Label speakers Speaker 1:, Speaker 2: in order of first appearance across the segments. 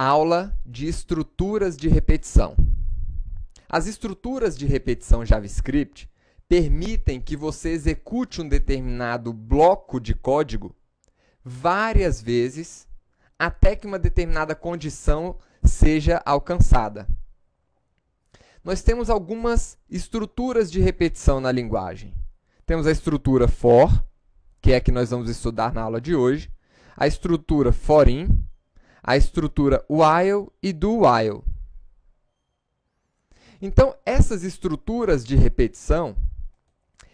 Speaker 1: Aula de estruturas de repetição. As estruturas de repetição JavaScript permitem que você execute um determinado bloco de código várias vezes até que uma determinada condição seja alcançada. Nós temos algumas estruturas de repetição na linguagem. Temos a estrutura for, que é a que nós vamos estudar na aula de hoje, a estrutura for-in, a estrutura while e do while. Então, essas estruturas de repetição,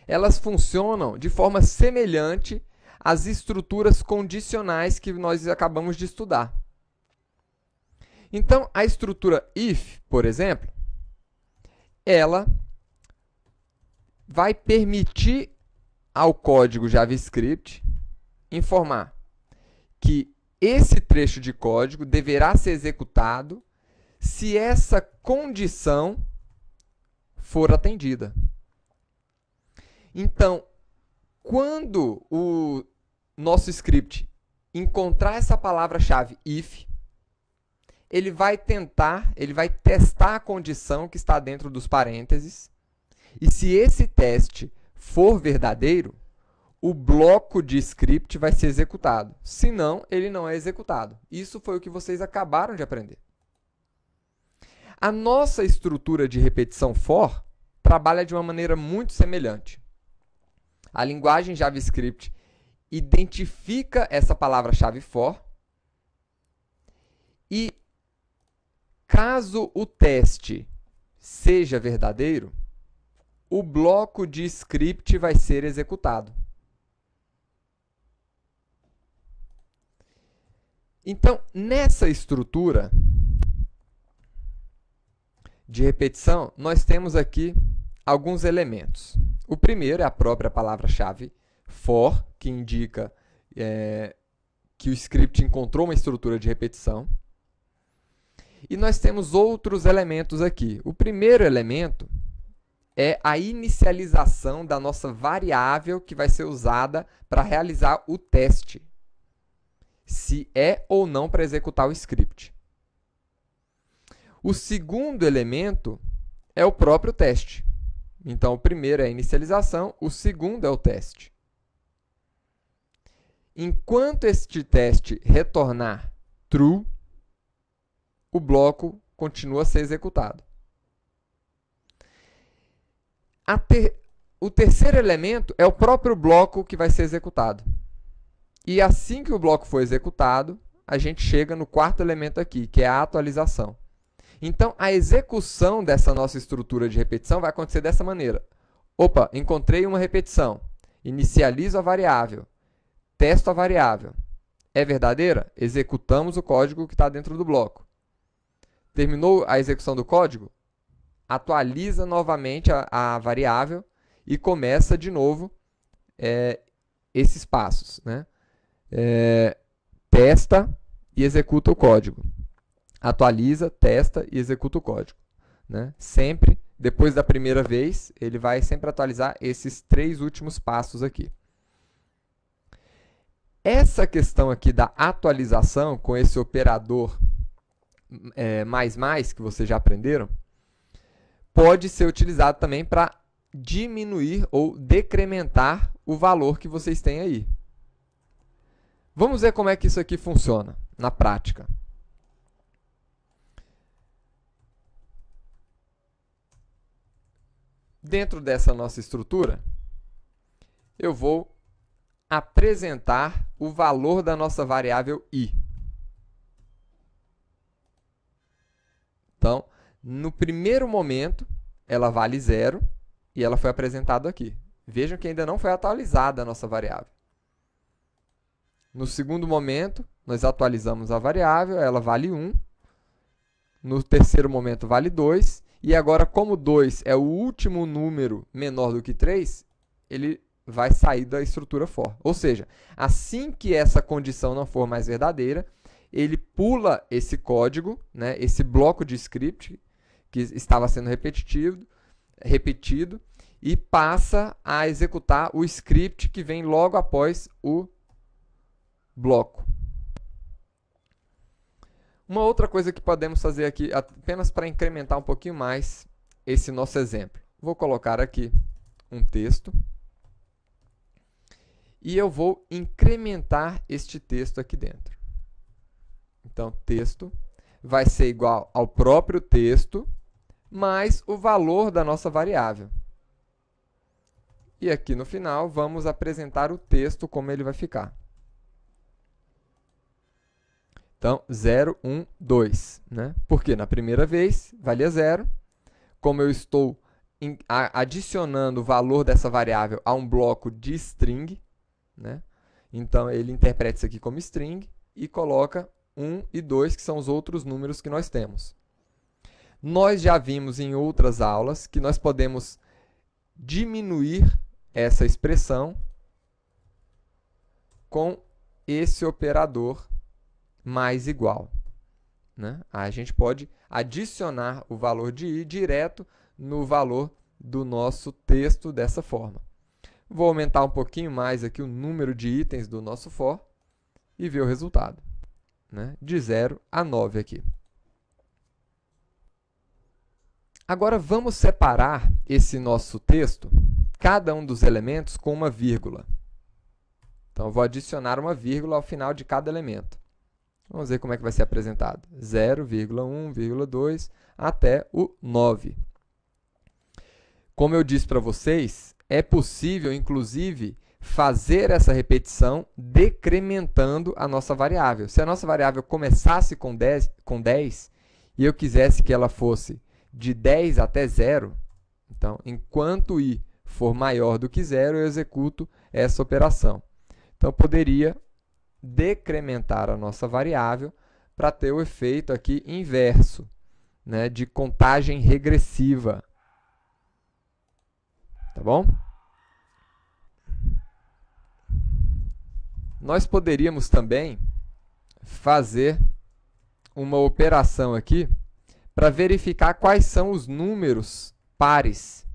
Speaker 1: elas funcionam de forma semelhante às estruturas condicionais que nós acabamos de estudar. Então, a estrutura if, por exemplo, ela vai permitir ao código JavaScript informar que esse trecho de código deverá ser executado se essa condição for atendida. Então, quando o nosso script encontrar essa palavra-chave if, ele vai testar a condição que está dentro dos parênteses, e se esse teste for verdadeiro, o bloco de script vai ser executado. Senão, ele não é executado. Isso foi o que vocês acabaram de aprender. A nossa estrutura de repetição for trabalha de uma maneira muito semelhante. A linguagem JavaScript identifica essa palavra-chave for e, caso o teste seja verdadeiro, o bloco de script vai ser executado. Então, nessa estrutura de repetição, nós temos aqui alguns elementos. O primeiro é a própria palavra-chave for, que indica que o script encontrou uma estrutura de repetição. E nós temos outros elementos aqui. O primeiro elemento é a inicialização da nossa variável que vai ser usada para realizar o teste, se é ou não para executar o script. O segundo elemento é o próprio teste. Então, o primeiro é a inicialização, o segundo é o teste. Enquanto este teste retornar true, o bloco continua a ser executado. O terceiro elemento é o próprio bloco que vai ser executado. E assim que o bloco for executado, a gente chega no quarto elemento aqui, que é a atualização. Então, a execução dessa nossa estrutura de repetição vai acontecer dessa maneira. Opa, encontrei uma repetição. Inicializo a variável. Testo a variável. É verdadeira? Executamos o código que está dentro do bloco. Terminou a execução do código? Atualiza novamente a variável e começa de novo esses passos, né? Testa e executa o código. Atualiza, testa e executa o código, né? Sempre, depois da primeira vez, ele vai sempre atualizar esses três últimos passos aqui. Essa questão aqui da atualização, com esse operador mais que vocês já aprenderam, pode ser utilizado também para diminuir ou decrementar o valor que vocês têm aí. Vamos ver como é que isso aqui funciona na prática. Dentro dessa nossa estrutura, eu vou apresentar o valor da nossa variável i. Então, no primeiro momento, ela vale 0 e ela foi apresentada aqui. Vejam que ainda não foi atualizada a nossa variável. No segundo momento, nós atualizamos a variável, ela vale 1. No terceiro momento, vale 2. E agora, como 2 é o último número menor do que 3, ele vai sair da estrutura for. Ou seja, assim que essa condição não for mais verdadeira, ele pula esse código, né, esse bloco de script que estava sendo repetido e passa a executar o script que vem logo após o bloco. Uma outra coisa que podemos fazer aqui, apenas para incrementar um pouquinho mais esse nosso exemplo. Vou colocar aqui um texto e eu vou incrementar este texto aqui dentro. Então, texto vai ser igual ao próprio texto mais o valor da nossa variável. E aqui no final, vamos apresentar o texto como ele vai ficar. Então, 0, 1, 2. Né? Porque na primeira vez valia 0. Como eu estou adicionando o valor dessa variável a um bloco de string, né? Então, ele interpreta isso aqui como string e coloca 1 e 2, que são os outros números que nós temos. Nós já vimos em outras aulas que nós podemos diminuir essa expressão com esse operador mais igual. Né? A gente pode adicionar o valor de i direto no valor do nosso texto dessa forma. Vou aumentar um pouquinho mais aqui o número de itens do nosso for e ver o resultado. Né? De 0 a 9 aqui. Agora, vamos separar esse nosso texto, cada um dos elementos, com uma vírgula. Então, eu vou adicionar uma vírgula ao final de cada elemento. Vamos ver como é que vai ser apresentado. 0,1,2 até o 9. Como eu disse para vocês, é possível, inclusive, fazer essa repetição decrementando a nossa variável. Se a nossa variável começasse com 10 e eu quisesse que ela fosse de 10 até 0, então, enquanto i for maior do que 0, eu executo essa operação. Então, eu poderia decrementar a nossa variável para ter o efeito aqui inverso, né, de contagem regressiva. Tá bom? Nós poderíamos também fazer uma operação aqui para verificar quais são os números pares.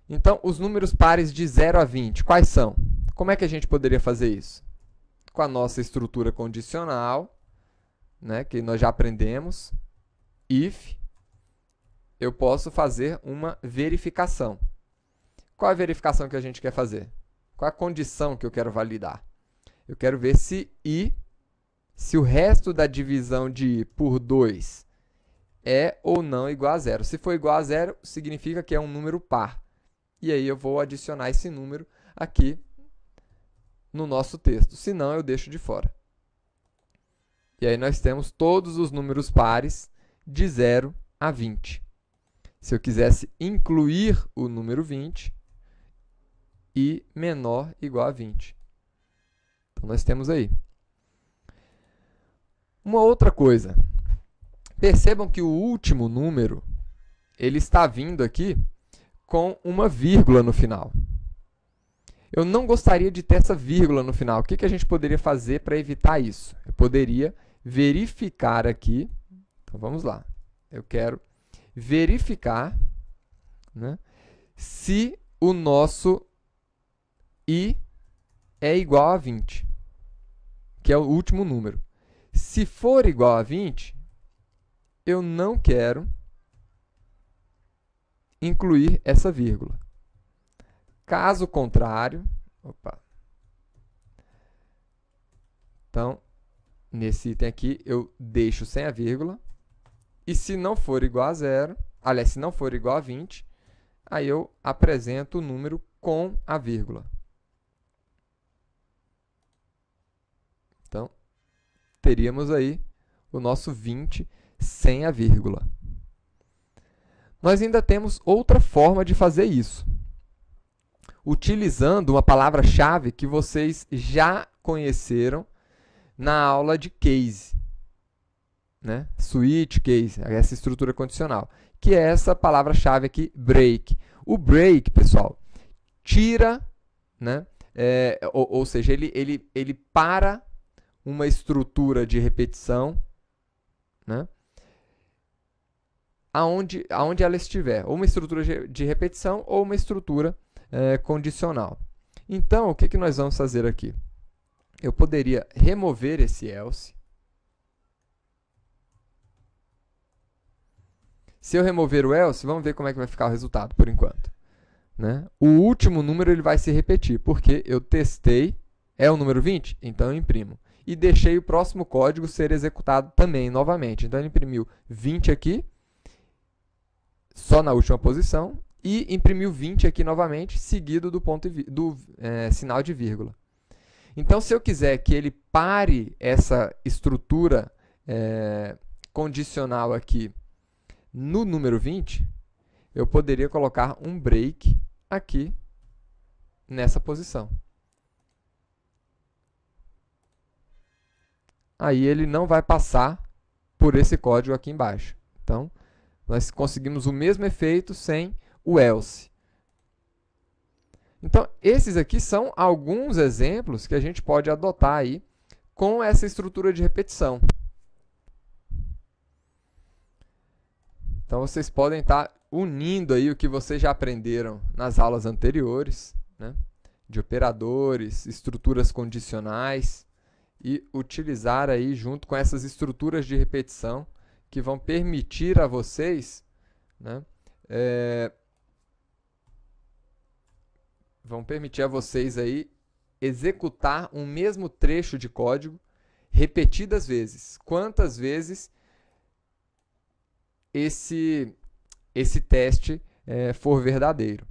Speaker 1: Então, os números pares de 0 a 20, quais são? Como é que a gente poderia fazer isso? Com a nossa estrutura condicional, né, que nós já aprendemos, if, eu posso fazer uma verificação. Qual é a verificação que a gente quer fazer? Qual é a condição que eu quero validar? Eu quero ver se o resto da divisão de i por 2 é ou não igual a 0. Se for igual a 0, significa que é um número par. E aí eu vou adicionar esse número aqui no nosso texto. Se não, eu deixo de fora. E aí nós temos todos os números pares de 0 a 20. Se eu quisesse incluir o número 20, i menor igual a 20. Então, nós temos aí. Uma outra coisa. Percebam que o último número ele está vindo aqui com uma vírgula no final. Eu não gostaria de ter essa vírgula no final. O que a gente poderia fazer para evitar isso? Eu poderia verificar aqui. Então, vamos lá. Eu quero verificar, né, se o nosso i é igual a 20, que é o último número. Se for igual a 20, eu não quero incluir essa vírgula. Caso contrário, então, nesse item aqui, eu deixo sem a vírgula. E se não for igual a 0, aliás, se não for igual a 20, aí eu apresento o número com a vírgula. Então, teríamos aí o nosso 20 sem a vírgula. Nós ainda temos outra forma de fazer isso, utilizando uma palavra-chave que vocês já conheceram na aula de case, né? Switch, case, essa estrutura condicional, que é essa palavra-chave aqui, break. O break, pessoal, tira, né? Ou seja, ele para uma estrutura de repetição, né, aonde ela estiver, ou uma estrutura de repetição ou uma estrutura condicional. Então, o que nós vamos fazer aqui? Eu poderia remover esse else, Se eu remover o else, vamos ver como é que vai ficar o resultado por enquanto. Né? O último número ele vai se repetir, porque eu testei, é o número 20? Então eu imprimo. E deixei o próximo código ser executado também, novamente. Então ele imprimiu 20 aqui, só na última posição, e imprimiu 20 aqui novamente, seguido do, sinal de vírgula. Então, se eu quiser que ele pare essa estrutura condicional aqui no número 20, eu poderia colocar um break aqui nessa posição. Aí ele não vai passar por esse código aqui embaixo. Então, nós conseguimos o mesmo efeito sem o else. Então, esses aqui são alguns exemplos que a gente pode adotar aí com essa estrutura de repetição. Então, vocês podem estar unindo aí o que vocês já aprenderam nas aulas anteriores, né, de operadores, estruturas condicionais, e utilizar aí junto com essas estruturas de repetição que vão permitir a vocês, né, aí executar um mesmo trecho de código repetidas vezes. Quantas vezes esse teste for verdadeiro.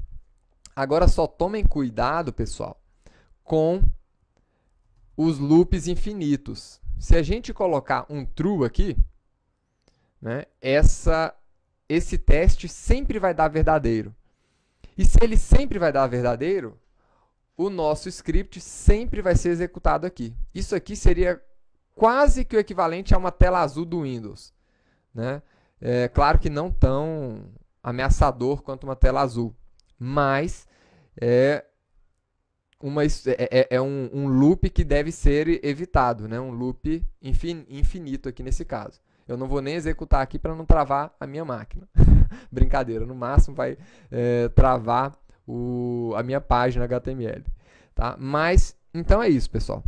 Speaker 1: Agora só tomem cuidado, pessoal, com os loops infinitos. Se a gente colocar um true aqui, né, esse teste sempre vai dar verdadeiro. E se ele sempre vai dar verdadeiro, o nosso script sempre vai ser executado aqui. Isso aqui seria quase que o equivalente a uma tela azul do Windows, né? Claro que não tão ameaçador quanto uma tela azul, mas é um loop que deve ser evitado, né? Um loop infinito aqui nesse caso. Eu não vou nem executar aqui para não travar a minha máquina. Brincadeira, no máximo vai travar a minha página HTML. Tá? Mas, então é isso, pessoal.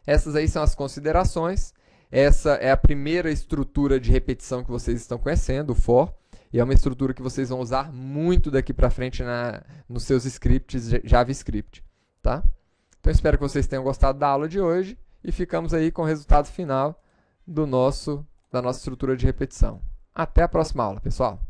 Speaker 1: Essas aí são as considerações. Essa é a primeira estrutura de repetição que vocês estão conhecendo, o for. E é uma estrutura que vocês vão usar muito daqui para frente nos seus scripts JavaScript. Tá? Então, espero que vocês tenham gostado da aula de hoje. E ficamos aí com o resultado final da nossa estrutura de repetição. Até a próxima aula, pessoal!